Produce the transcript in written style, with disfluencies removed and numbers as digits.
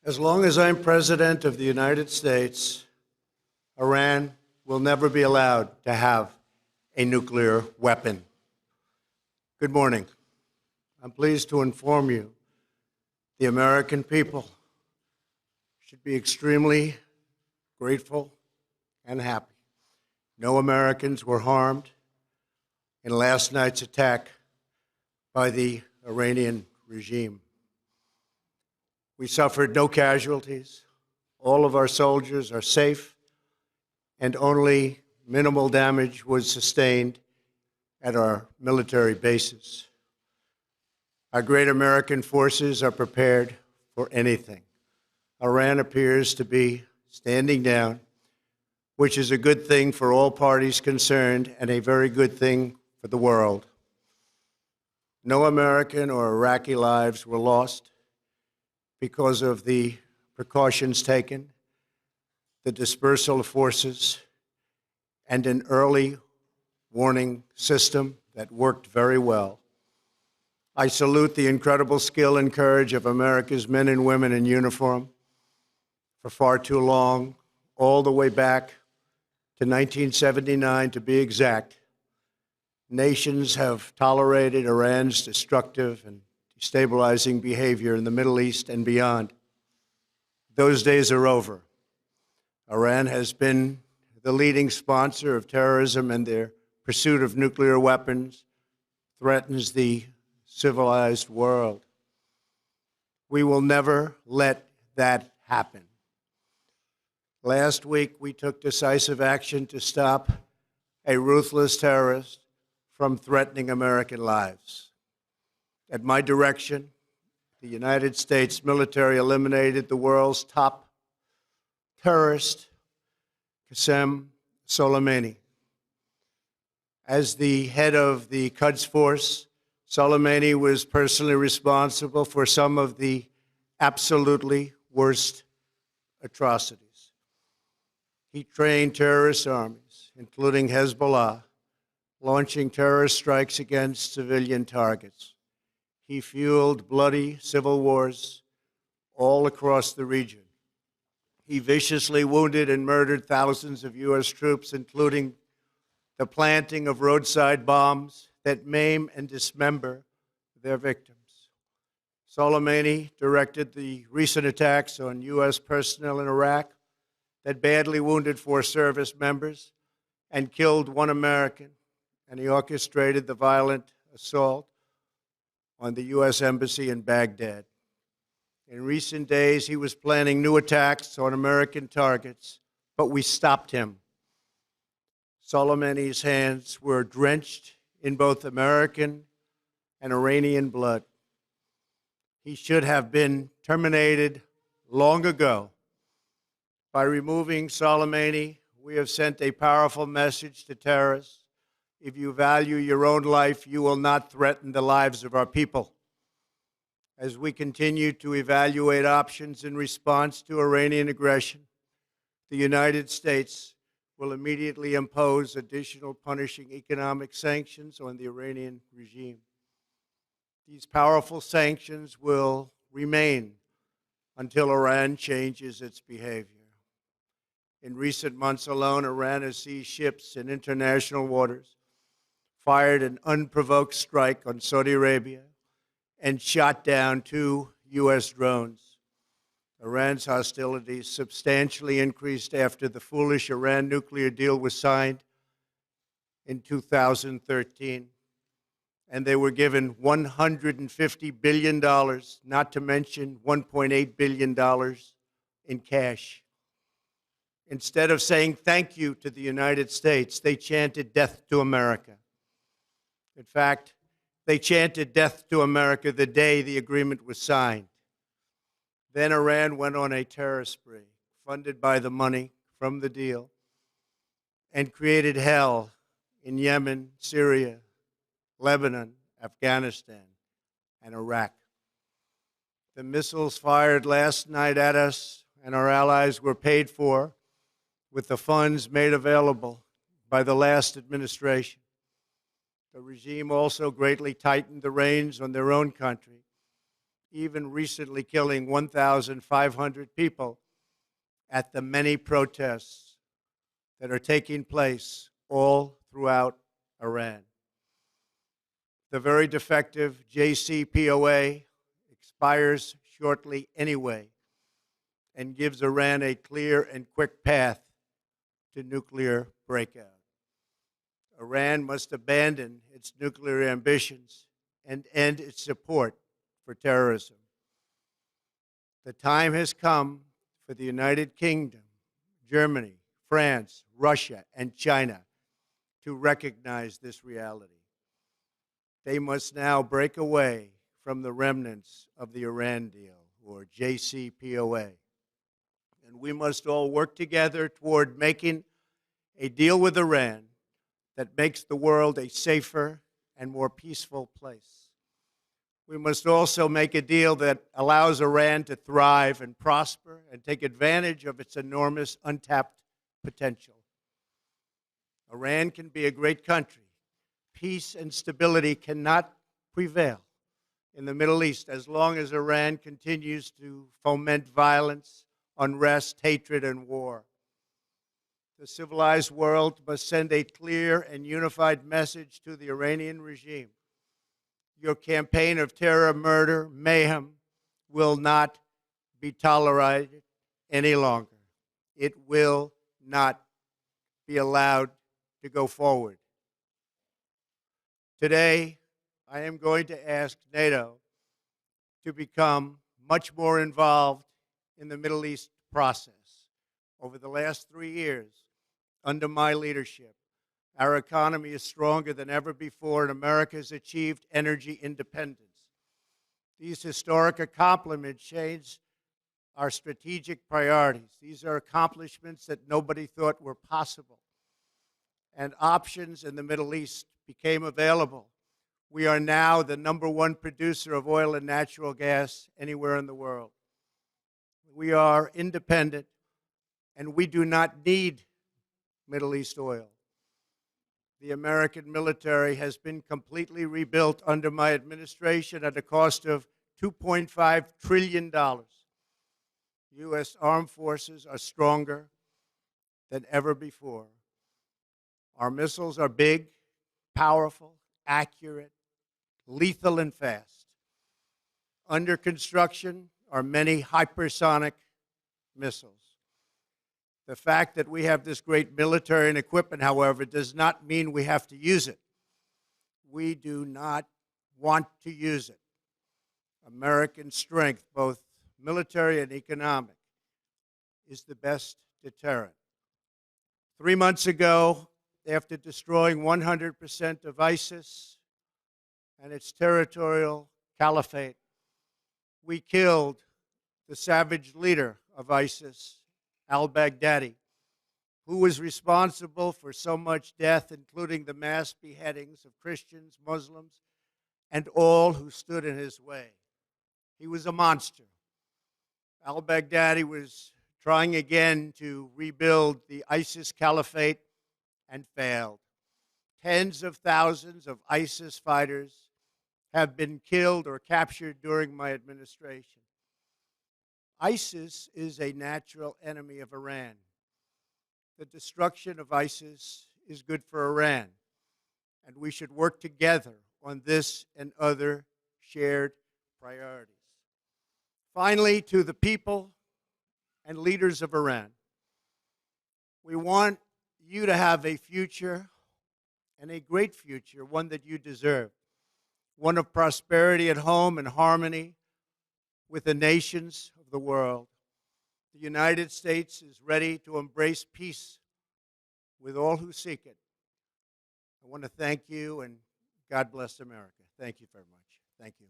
As long as I'm President of the United States, Iran will never be allowed to have a nuclear weapon. Good morning. I'm pleased to inform you the American people should be extremely grateful and happy. No Americans were harmed in last night's attack by the Iranian regime. We suffered no casualties. All of our soldiers are safe, and only minimal damage was sustained at our military bases. Our great American forces are prepared for anything. Iran appears to be standing down, which is a good thing for all parties concerned and a very good thing for the world. No American or Iraqi lives were lost because of the precautions taken, the dispersal of forces, and an early warning system that worked very well. I salute the incredible skill and courage of America's men and women in uniform. For far too long, all the way back to 1979 to be exact, nations have tolerated Iran's destructive and destabilizing behavior in the Middle East and beyond. Those days are over. Iran has been the leading sponsor of terrorism, and their pursuit of nuclear weapons threatens the civilized world. We will never let that happen. Last week, we took decisive action to stop a ruthless terrorist from threatening American lives. At my direction, the United States military eliminated the world's top terrorist, Qasem Soleimani. As the head of the Quds Force, Soleimani was personally responsible for some of the absolutely worst atrocities. He trained terrorist armies, including Hezbollah, launching terrorist strikes against civilian targets. He fueled bloody civil wars all across the region. He viciously wounded and murdered thousands of U.S. troops, including the planting of roadside bombs that maim and dismember their victims. Soleimani directed the recent attacks on U.S. personnel in Iraq that badly wounded 4 service members and killed 1 American, and he orchestrated the violent assault on the U.S. Embassy in Baghdad. In recent days, he was planning new attacks on American targets, but we stopped him. Soleimani's hands were drenched in both American and Iranian blood. He should have been terminated long ago. By removing Soleimani, we have sent a powerful message to terrorists. If you value your own life, you will not threaten the lives of our people. As we continue to evaluate options in response to Iranian aggression, the United States will immediately impose additional punishing economic sanctions on the Iranian regime. These powerful sanctions will remain until Iran changes its behavior. In recent months alone, Iran has seized ships in international waters, fired an unprovoked strike on Saudi Arabia, and shot down 2 U.S. drones. Iran's hostilities substantially increased after the foolish Iran nuclear deal was signed in 2013, and they were given $150 billion, not to mention $1.8 billion in cash. Instead of saying thank you to the United States, they chanted death to America. In fact, they chanted death to America the day the agreement was signed. Then Iran went on a terror spree, funded by the money from the deal, and created hell in Yemen, Syria, Lebanon, Afghanistan, and Iraq. The missiles fired last night at us and our allies were paid for with the funds made available by the last administration. The regime also greatly tightened the reins on their own country, even recently killing 1,500 people at the many protests that are taking place all throughout Iran. The very defective JCPOA expires shortly anyway and gives Iran a clear and quick path to nuclear breakout. Iran must abandon its nuclear ambitions and end its support for terrorism. The time has come for the United Kingdom, Germany, France, Russia, and China to recognize this reality. They must now break away from the remnants of the Iran deal, or JCPOA. And we must all work together toward making a deal with Iran that makes the world a safer and more peaceful place. We must also make a deal that allows Iran to thrive and prosper and take advantage of its enormous untapped potential. Iran can be a great country. Peace and stability cannot prevail in the Middle East as long as Iran continues to foment violence, unrest, hatred, and war. The civilized world must send a clear and unified message to the Iranian regime. Your campaign of terror, murder, mayhem will not be tolerated any longer. It will not be allowed to go forward. Today, I am going to ask NATO to become much more involved in the Middle East process. Over the last 3 years, under my leadership, our economy is stronger than ever before, and America has achieved energy independence. These historic accomplishments change our strategic priorities. These are accomplishments that nobody thought were possible. And options in the Middle East became available. We are now the #1 producer of oil and natural gas anywhere in the world. We are independent, and we do not need Middle East oil. The American military has been completely rebuilt under my administration at a cost of $2.5 trillion. U.S. armed forces are stronger than ever before. Our missiles are big, powerful, accurate, lethal, and fast. Under construction are many hypersonic missiles. The fact that we have this great military and equipment, however, does not mean we have to use it. We do not want to use it. American strength, both military and economic, is the best deterrent. 3 months ago, after destroying 100% of ISIS and its territorial caliphate, we killed the savage leader of ISIS, al-Baghdadi, who was responsible for so much death, including the mass beheadings of Christians, Muslims, and all who stood in his way. He was a monster. Al-Baghdadi was trying again to rebuild the ISIS caliphate and failed. Tens of thousands of ISIS fighters have been killed or captured during my administration. ISIS is a natural enemy of Iran. The destruction of ISIS is good for Iran, and we should work together on this and other shared priorities. Finally, to the people and leaders of Iran, we want you to have a future, and a great future, one that you deserve, one of prosperity at home and harmony with the nations of the world. The United States is ready to embrace peace with all who seek it. I want to thank you, and God bless America. Thank you very much. Thank you.